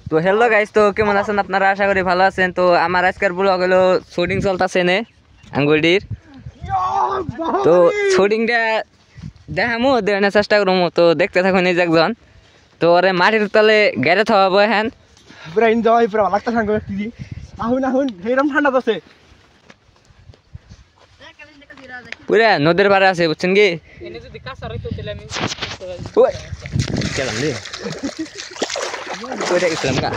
তো hello guys, তো কেমন আছেন আপনারা? আশা করি ভালো আছেন। তো আমার আজকের ব্লগ হলো শুটিং চলতেছে নে আঙ্গুলির। তো শুটিংটা দেখামু দেখানোর চেষ্টা করবো, তো দেখতে থাকুন। এই যে একজন তো ওরে মাটির তলে গেড়ে থাকবো হ্যাঁ পুরা এনজয় পুরা লাগতা সাঙ্গ দিদি আহুন আহুন হেরম ঠান্ডা আছে পুরা নদীর পাড়ে আছে বুঝছেন কি? এনে যদি কাঁচা রইতো তাহলে আমি ওই কেলাম রে ওইটা গেছিলাম গা।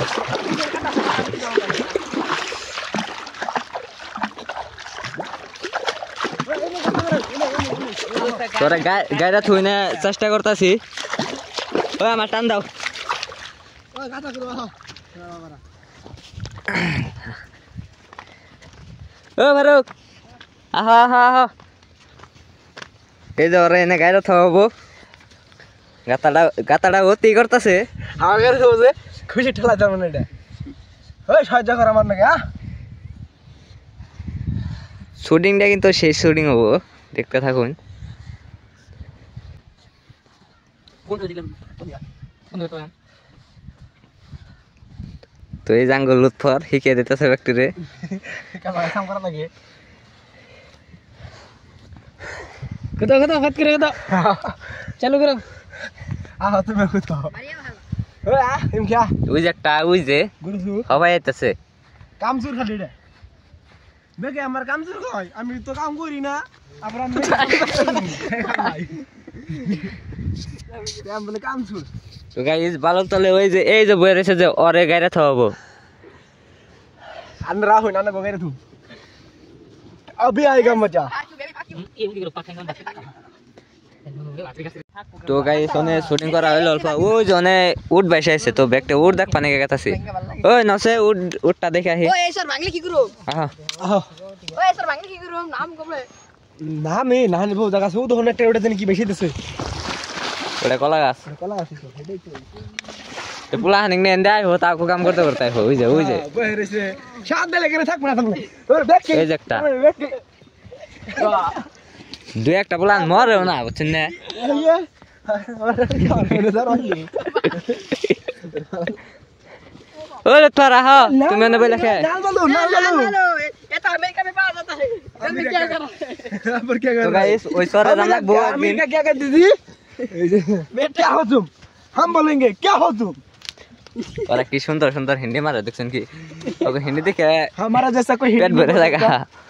তোরা গাড়িটা থুই না চেষ্টা করতেছি। ওই আমার টান দাও। ও ফারুক আহা আহা আহা, এই যে ওরা এনে গাড়িটা থাকবো। গাতাটা অতি করতেছে আমাকে যে খুশি ঠেলা যাবে না এটা ওই সাহায্য কর আমার নাকি শুটিংটা কিন্তু শেষ শুটিং হবো, দেখতে থাকুন। তো এই জাঙ্গল লুৎফর শিখিয়ে দিতেছে ব্যক্তিরে। কাম করা লাগে কত কত ফাত করে কত চালু করো আহা তুমি কত ওই এম কি ওই যে একটা ওই যে গুরুসু সবাই আইতাছে কামচুর খালি রে বেকে আমার কামচুর কই আমি তো কাম করি না আবার আমি বলে কামচুর তো গাইস বালক তলে ওই যে এই যে বয়ে রয়েছে যে ওরে গাড়ি থাকবো। अंदर हो ना वगैरह तू अभी आएगा मजा তো গাইস ওনে শুটিং করা হলো অল্প। ওই জনে উড বাইসে আছে, তো ব্যাগটা উড দেখ পানি গেতাছে। ওই নসে উডটা দেখে আহি। ওই স্যার বাংলা কি করব? আহা ওই স্যার বাংলা কি করব? নাম কবে? नाम है नाम बहुत जगह से वो तो होने टेवड़े दिन की बेची दसे ওটা কলা গাছ। कला आसी तो তো পুলা হানিং নে এন্ডাই হো তাকো কাম করতে করতে ওই যে ওই যে बहरे से शाद दे लेके थक बना तुम और बैठ के এই যে একটা দুই একটা পুলান মরেও না বুঝছেন না। ये और सर वाली ওরে তোরা হা তুমি এনে বলে কে नाल बोलो ये तो अमेरिका में पाया जाता है। जल्दी क्या कर? पर क्या कर তো গাইস ওই সরে জানা বউ একদিন अमेरिका क्या कर दीदी बेटे हो तुम हम बोलेंगे क्या हो तुम ওরা কি সুন্দর সুন্দর হিন্দি মারে দেখছেন কি? ওকে হিন্দি দেখে हमारा जैसा कोई पेट भरे लगा।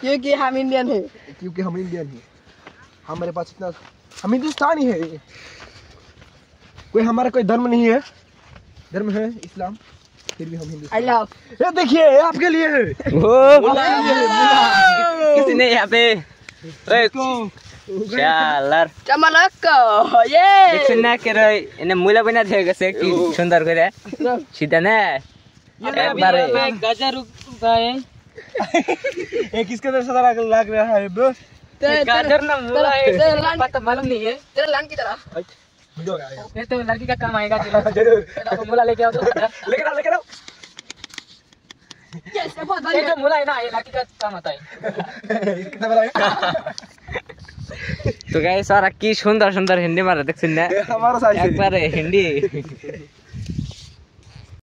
क्योंकि हम इंडियन है। क्योंकि हम इंडियन हैं हमारे पास इतना हम हिंदुस्तानी है कोई हमारा कोई धर्म नहीं है धर्म है इस्लाम फिर भी हम हिंदुस्तानी आई लव। ये देखिए ये आपके लिए है ओ किसी ने यहाँ पे শালার चमलक ये দেখছেন না কে রে এনে মুলা বইনা থেকে গেছে কি সুন্দর করে সিধা না একবারে गजर गए ये किसके तरह सदा लग रहा है ब्रो गाजर ना मुला है। पता मालूम नहीं है तेरा लान की तरह वीडियो आ गया ये तो लड़की का काम आएगा। जरूर तो मुला लेके आओ तो लेकर आओ ये जो मुला है ना ये लड़की का काम आता है। कितना बड़ा তো গাইস ওরা কি সুন্দর সুন্দর হিন্দি মারে দেখছেন না हमारा साइज একবারে হিন্দি